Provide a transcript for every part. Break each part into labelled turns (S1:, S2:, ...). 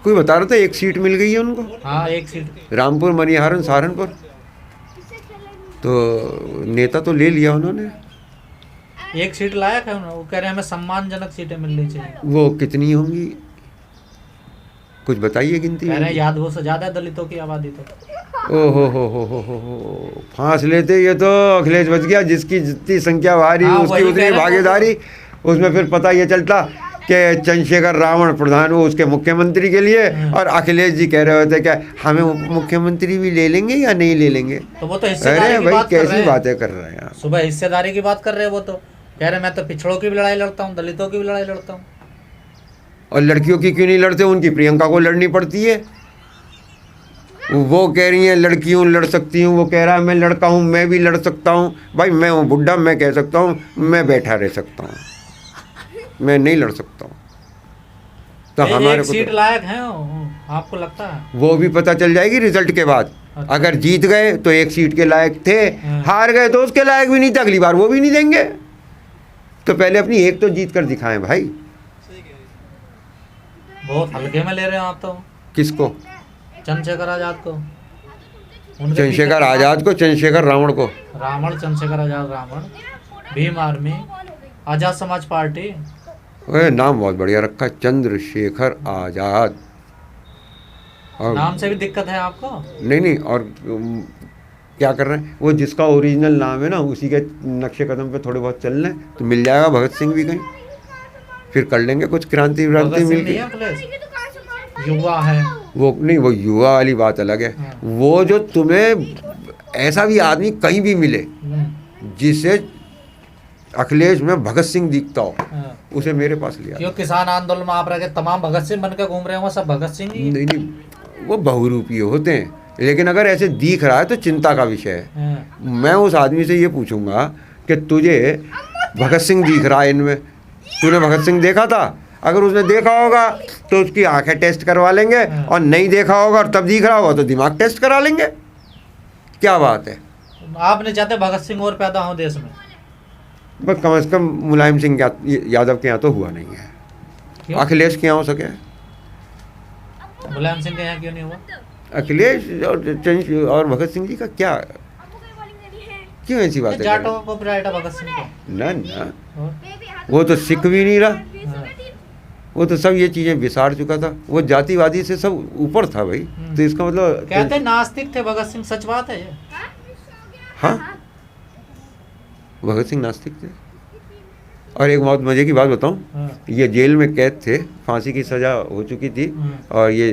S1: कोई बता रहा था 1 सीट मिल गई है उनको।
S2: हाँ 1 सीट।
S1: रामपुर, मनिहारन, सहारनपुर। तो नेता तो ले लिया उन्होंने।
S2: 1 सीट लायक है उन्होंने, वो कह रहे हैं हमें सम्मानजनक सीटें मिलनी चाहिए।
S1: वो कितनी होंगी, कुछ बताइए गिनती।
S2: कह रहे हैं यादवों से ज्यादा है दलितों की आबादी तो।
S1: ओ हो, फांस लेते ये तो अखिलेश बच गया। जिसकी जितनी संख्या भारी
S2: हाँ,
S1: उसकी
S2: वही कह
S1: उतनी
S2: रहे हैं
S1: भागीदारी। उसमें फिर पता ये चलता कि चंद्रशेखर रावण प्रधान वो उसके मुख्यमंत्री के लिए, और अखिलेश जी कह रहे होते क्या हमें मुख्यमंत्री भी ले लेंगे या नहीं ले लेंगे।
S2: तो वो तो हिस्सेदारी
S1: अरे
S2: की
S1: भाई
S2: बात कर रहे
S1: कैसी
S2: हैं।
S1: बातें कर रहे हैं आप।
S2: सुबह हिस्सेदारी की बात कर रहे हैं, वो तो कह रहे हैं मैं तो पिछड़ों की भी लड़ाई लड़ता हूँ, दलितों की भी लड़ाई लड़ता हूँ।
S1: और लड़कियों की क्यों नहीं लड़ते, उनकी प्रियंका को लड़नी पड़ती है। वो कह रही हैं लड़कियों लड़ सकती हूँ, वो कह रहा है मैं लड़का हूँ मैं भी लड़ सकता हूँ। भाई मैं हूँ बुढ़ा, मैं कह सकता हूँ मैं बैठा रह सकता हूँ, मैं नहीं लड़ सकता हूँ। तो हमारे
S2: एक
S1: को
S2: सीट
S1: तो
S2: लायक है आपको लगता है?
S1: वो भी पता चल जाएगी रिजल्ट के बाद।
S2: अच्छा।
S1: अगर जीत गए तो 1 सीट के लायक थे, हार गए तो उसके लायक भी नहीं थे, अगली बार वो भी नहीं देंगे। तो पहले अपनी एक तो जीत कर दिखाएं भाई।
S2: बहुत हल्के में ले रहे हो आप तो।
S1: किसको?
S2: चंद्रशेखर आजाद को। उनके
S1: चंद्रशेखर
S2: पीछे
S1: आजाद को, चंद्रशेखर रावण को।
S2: Ravan, Chandrashekhar Azad Ravan, Bhim army, Azad Samaj party.
S1: ओए नाम बहुत बढ़िया रखा, चंद्रशेखर आजाद। और
S2: नाम से भी दिक्कत है आपको?
S1: नहीं और क्या कर रहे हैं वो, जिसका ओरिजिनल नाम है ना उसी के नक्शे कदम पे थोड़े बहुत चल रहे हैं तो मिल जाएगा भगत सिंह भी कहीं, फिर कर लेंगे कुछ क्रांति व्रांति मिल के।
S2: युवा है
S1: वो नहीं, वो युवा वाली बात अलग है। वो जो तुम्हें ऐसा भी आदमी कहीं भी मिले जिसे अखिलेश में भगत सिंह दिखता हो, उसे मेरे पास लिया।
S2: क्यों किसान आंदोलन में आप रह के तमाम भगत सिंह बनकर घूम रहे हो, सब भगत सिंह ही?
S1: नहीं वो बहुरूपी होते हैं, लेकिन अगर ऐसे दिख रहा है तो चिंता का विषय है। मैं उस आदमी से ये पूछूंगा कि तुझे भगत सिंह दिख रहा है इनमें, तूने भगत सिंह देखा था? अगर उसने देखा होगा तो उसकी आंखें टेस्ट करवा लेंगे, और नहीं देखा होगा और तब दिख रहा होगा तो दिमाग टेस्ट करा लेंगे। क्या बात है।
S2: आप नहीं चाहते भगत सिंह और पैदा हो देश में?
S1: बस कम से कम मुलायम सिंह यादव के यहाँ तो हुआ नहीं है। अखिलेश के यहाँ हो सके।
S2: मुलायम सिंह के यहाँ क्यों नहीं हुआ?
S1: अखिलेश और भगत सिंह जी का क्या, क्यों ऐसी बात है?
S2: जाटों का कॉपीराइट है भगत सिंह को?
S1: ना वो तो सिख भी नहीं रहा, वो तो सब ये चीजें विसार चुका था, वो जातिवादी से सब ऊपर था भाई। तो इसका मतलब
S2: कहते नास्तिक थे भगत सिंह, सच बात है ये?
S1: हाँ भगत सिंह नास्तिक थे। और एक बहुत मजे की बात बताऊं, ये जेल में कैद थे, फांसी की सजा हो चुकी थी और ये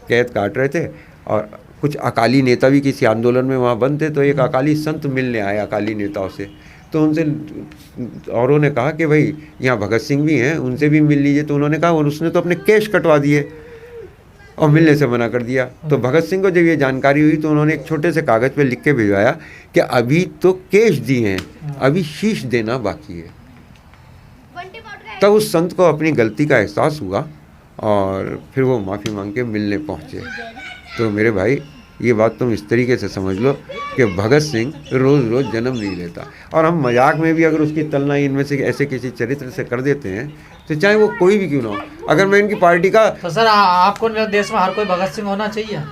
S1: कैद काट रहे थे, और कुछ अकाली नेता भी किसी आंदोलन में वहाँ बंद थे। तो एक अकाली संत मिलने आए अकाली नेताओं से, तो उनसे औरों ने कहा कि भाई यहाँ भगत सिंह भी हैं, उनसे भी मिल लीजिए। तो उन्होंने कहा, और उसने तो अपने केश कटवा दिए और मिलने से मना कर दिया। तो भगत सिंह को जब ये जानकारी हुई तो उन्होंने एक छोटे से कागज़ पे लिख के भिजवाया कि अभी तो केश दिए हैं, अभी शीश देना बाकी है। तब उस संत को अपनी गलती का एहसास हुआ और फिर वो माफ़ी मांग के मिलने पहुँचे। तो मेरे भाई ये बात तुम इस तरीके से समझ लो कि भगत सिंह रोज़ रोज़ जन्म नहीं लेता, और हम मजाक में भी अगर उसकी तुलना इनमें से ऐसे किसी चरित्र से कर देते हैं तो चाहे वो कोई भी क्यों ना हो। अगर मैं इनकी पार्टी का
S2: तो सर आपको देश में हर कोई भगत सिंह होना चाहिए?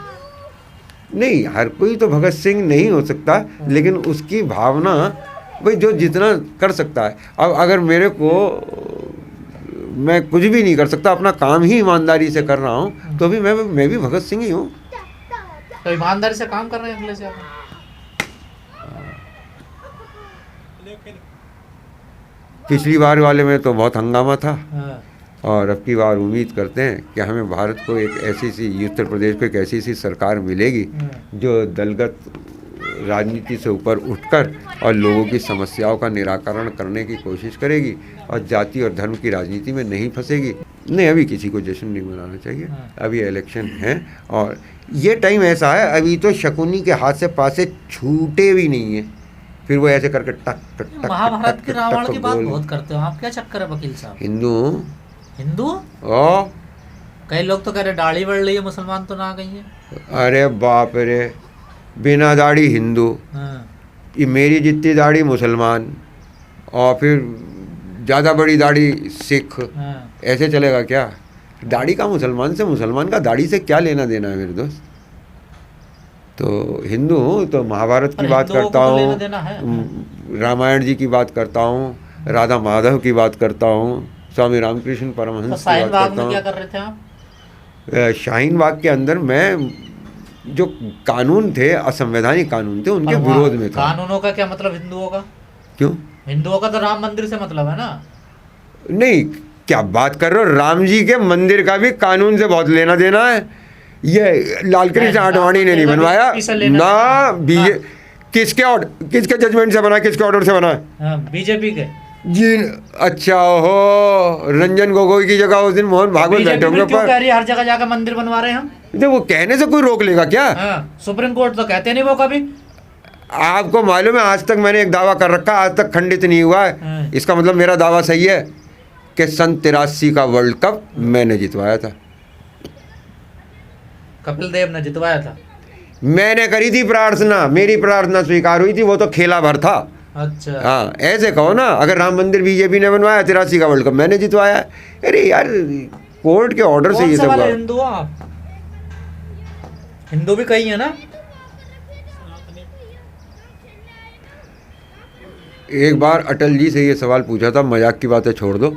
S1: नहीं, हर कोई तो भगत सिंह नहीं हो सकता, लेकिन उसकी भावना भाई जो जितना कर सकता है। अब अगर मेरे को, मैं कुछ भी नहीं कर सकता, अपना काम ही ईमानदारी से कर रहा हूँ, तो भी मैं भी भगत सिंह ही हूँ।
S2: तो ईमानदारी से काम कर रहे हैं अखिलेश यादव?
S1: पिछली बार वाले में तो बहुत हंगामा था, और अब की बार उम्मीद करते हैं कि हमें भारत को एक ऐसी सी, उत्तर प्रदेश को एक ऐसी सी सरकार मिलेगी जो दलगत राजनीति से ऊपर उठकर और लोगों की समस्याओं का निराकरण करने की कोशिश करेगी और जाति और धर्म की राजनीति में नहीं फंसेगी। नहीं, अभी किसी को जश्न नहीं मनाना चाहिए, अभी इलेक्शन है और ये टाइम ऐसा है, अभी तो शकुनी के हाथ से पासे छूटे भी नहीं है, फिर वो ऐसे करके टक टक टक।
S2: महाभारत के रावण की बात बहुत करते हो आप, क्या चक्कर है वकील साहब? हिंदू
S1: ओ,
S2: कई लोग तो कह रहे दाढ़ी बढ़ रही है, मुसलमान तो ना गई है।
S1: अरे बाप रे, बिना दाढ़ी हिंदू, ये मेरी जितनी दाढ़ी मुसलमान, और फिर ज़्यादा बड़ी दाढ़ी सिख, ऐसे चलेगा क्या? दाढ़ी का मुसलमान से, मुसलमान का दाढ़ी से क्या लेना देना है मेरे दोस्त। तो हिंदू हूँ तो महाभारत की बात करता हूँ, रामायण जी की बात करता हूँ, राधा माधव की बात करता हूँ, स्वामी रामकृष्ण परमहंस की बात करता हूँ।
S2: क्या कर रहे थे आप?
S1: शाहीन बाग के अंदर मैं जो कानून थे, असंवैधानिक कानून थे, उनके विरोध में था।
S2: कानूनों का क्या मतलब हिंदुओं का?
S1: क्यों?
S2: हिंदुओं का तो राम मंदिर से मतलब है ना।
S1: नहीं, क्या बात कर रहे हो, राम जी के मंदिर का भी कानून से बहुत लेना देना है। ये लाल कृष्ण आडवाणी ने नहीं बनवाया ना, किसके ऑर्डर, किसके जजमेंट से बना, किसके ऑर्डर से बना है?
S2: बीजेपी के
S1: जी। अच्छा हो, रंजन गोगोई की जगह उस दिन मोहन भागवत बैठे होंगे।
S2: क्यों कह रही है हर जगह जाकर मंदिर बनवा रहे हैं हम?
S1: तो वो कहने से कोई रोक लेगा क्या?
S2: सुप्रीम कोर्ट तो कहते नहीं वो कभी।
S1: आपको मालूम है, आज तक मैंने एक दावा कर रखा, आज तक खंडित नहीं हुआ है। इसका मतलब मेरा दावा सही है कि सन 83 का वर्ल्ड कप मैंने जितवाया था।
S2: कपिल देव ने जितवाया था?
S1: मैंने करी थी प्रार्थना, मेरी प्रार्थना स्वीकार हुई थी, वो तो खेला भर था।
S2: अच्छा।
S1: हाँ, ऐसे कहो ना, अगर राम मंदिर बीजेपी ने बनवाया, 83 का वर्ल्ड कप मैंने जितवाया। अरे यार, कोर्ट के ऑर्डर से ये सब हुआ।
S2: हिंदू आप? हिंदू भी कई है ना।
S1: एक बार अटल जी से ये सवाल पूछा था, मजाक की बातें छोड़ दो।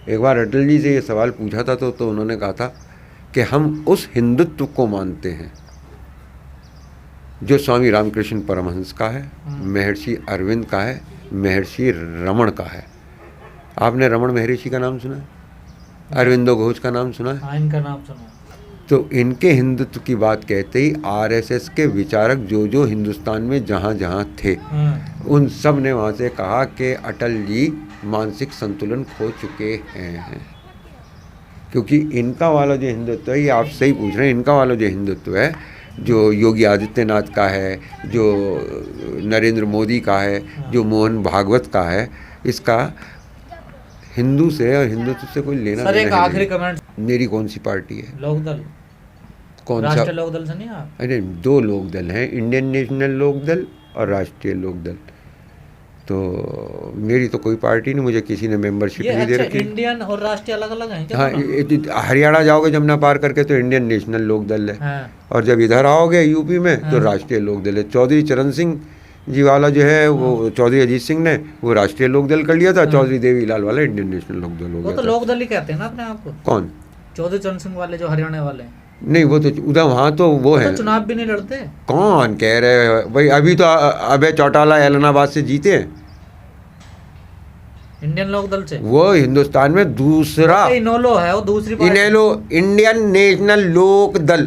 S1: एक बार अटल जी से ये सवाल पूछा था तो उन्होंने कहा था कि हम उस हिंदुत्व को मानते हैं जो स्वामी रामकृष्ण परमहंस का है, महर्षि अरविंद का है, महर्षि रमण का है। आपने रमण महर्षि का नाम सुना है? अरविंदो घोष का नाम सुना है?
S2: हाँ, इनका नाम सुना है।
S1: तो इनके हिंदुत्व की बात कहते ही आरएसएस के विचारक जो हिंदुस्तान में जहाँ जहाँ थे, उन सब ने वहाँ से कहा कि अटल जी मानसिक संतुलन खो चुके हैं। क्योंकि इनका वाला जो हिंदुत्व है, ये आप सही पूछ रहे हैं, इनका वाला जो हिंदुत्व है, जो योगी आदित्यनाथ का है, जो नरेंद्र मोदी का है, जो मोहन भागवत का है, इसका हिंदू से और हिंदुत्व से कोई लेना
S2: सर, एक आखिरी कमेंट।
S1: मेरी कौन सी पार्टी है?
S2: लोकदल।
S1: कौन सा?
S2: राष्ट्रीय लोकदल से नहीं आप?
S1: अरे, दो लोकदल हैं, इंडियन नेशनल लोकदल और राष्ट्रीय लोकदल। तो मेरी तो कोई पार्टी नहीं, मुझे किसी ने मेंबरशिप नहीं दे रखी।
S2: इंडियन और राष्ट्रीय अलग अलग हैं क्या?
S1: हाँ, हरियाणा जाओगे जमुना पार करके तो इंडियन नेशनल लोकदल है, और जब इधर आओगे यूपी में तो राष्ट्रीय लोकदल है। चौधरी चरण सिंह जी वाला जो है, वो चौधरी अजीत सिंह ने वो राष्ट्रीय लोकदल कर लिया था, चौधरी देवीलाल वाला इंडियन नेशनल लोकदल हो गया।
S2: वो तो लोकदल ही कहते हैं ना अपने आप को।
S1: कौन?
S2: चौधरी चरण सिंह वाले जो हरियाणा वाले?
S1: नहीं, वो तो उधर वहाँ तो वो है,
S2: चुनाव भी नहीं लड़ते।
S1: कौन कह रहे हैं भाई? अभी तो अभय चौटाला एलनाबाद से जीते हैं
S2: इंडियन लोकदल से।
S1: वो हिंदुस्तान में दूसरा
S2: इनेलो है, वो दूसरी
S1: इनेलो, इंडियन नेशनल लोकदल,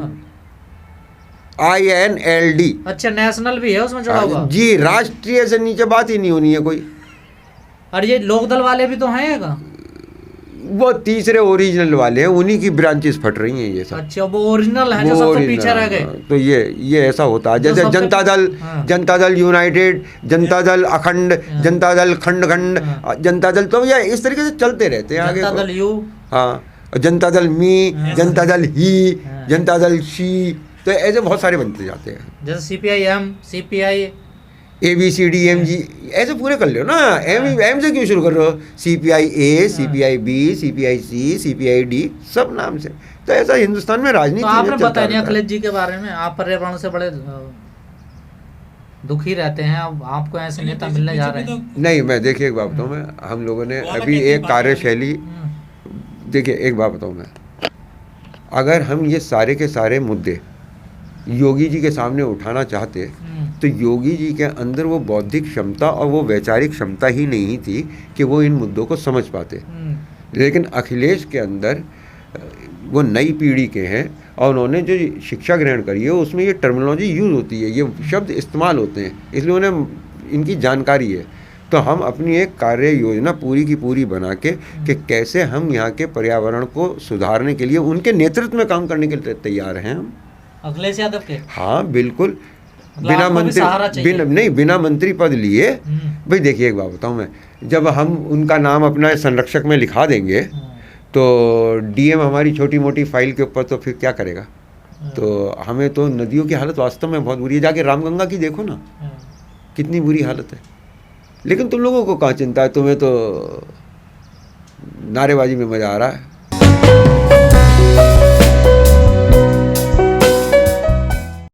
S1: INLD।
S2: अच्छा, नेशनल भी है उसमें जुड़ा हुआ?
S1: जी, राष्ट्रीय से नीचे बात ही नहीं होनी है कोई।
S2: और ये लोकदल वाले भी तो हैं?
S1: वो तीसरे ओरिजिनल वाले हैं, उन्हीं की ब्रांचेस फट रही हैं ये सब।
S2: अच्छा, वो ओरिजिनल है जो सबसे पीछे रह गए।
S1: तो ये ऐसा होता है, जैसे जनता दल यूनाइटेड, जनता दल अखंड, जनता दल खंड, जनता दल, तो ये इस तरीके से चलते रहते हैं आगे।
S2: जनता दल यू,
S1: हाँ, जनता दल मी, जनता दल ही, जनता दल शी, तो ऐसे बहुत सारे बनते जाते हैं।
S2: जैसे CPI-M, CPI,
S1: ABCDMG, ऐसे पूरे कर लो ना। एम से क्यों शुरू कर रहे हो? CPI-A, CPI-B, CPI-C, CPI-D, सब नाम से। तो ऐसा हिंदुस्तान में राजनीति।
S2: तो आपने बताया नहीं अखिलेश जी के बारे में, आप पर्यावरण से बड़े दुखी रहते हैं, अब आपको ऐसे नेता मिलने जा रहे हैं।
S1: नहीं, मैं देखिए एक बात बताऊँ मैं, हम लोगों ने अभी एक कार्यशैली, देखिए एक बात बताऊँ मैं, अगर हम ये सारे के सारे मुद्दे योगी जी के सामने उठाना चाहते तो योगी जी के अंदर वो बौद्धिक क्षमता और वो वैचारिक क्षमता ही नहीं थी कि वो इन मुद्दों को समझ पाते। लेकिन अखिलेश के अंदर वो नई पीढ़ी के हैं और उन्होंने जो शिक्षा ग्रहण करी है उसमें ये टर्मिनोलॉजी यूज़ होती है, ये शब्द इस्तेमाल होते हैं, इसलिए उन्हें इनकी जानकारी है। तो हम अपनी एक कार्य योजना पूरी की पूरी बना के कि कैसे हम यहाँ के पर्यावरण को सुधारने के लिए उनके नेतृत्व में काम करने के लिए तैयार हैं हम।
S2: अखिलेश यादव के? हाँ,
S1: बिल्कुल, बिना मंत्री पद लिए। भाई देखिए एक बात बताऊँ मैं, जब हम उनका नाम अपना संरक्षक में लिखा देंगे तो DM हमारी छोटी मोटी फाइल के ऊपर तो फिर क्या करेगा? तो हमें तो नदियों की हालत वास्तव में बहुत बुरी है, जाके रामगंगा की देखो ना कितनी बुरी हालत है। लेकिन तुम लोगों को कहाँ चिंता है, तुम्हें तो नारेबाजी में मज़ा आ रहा है।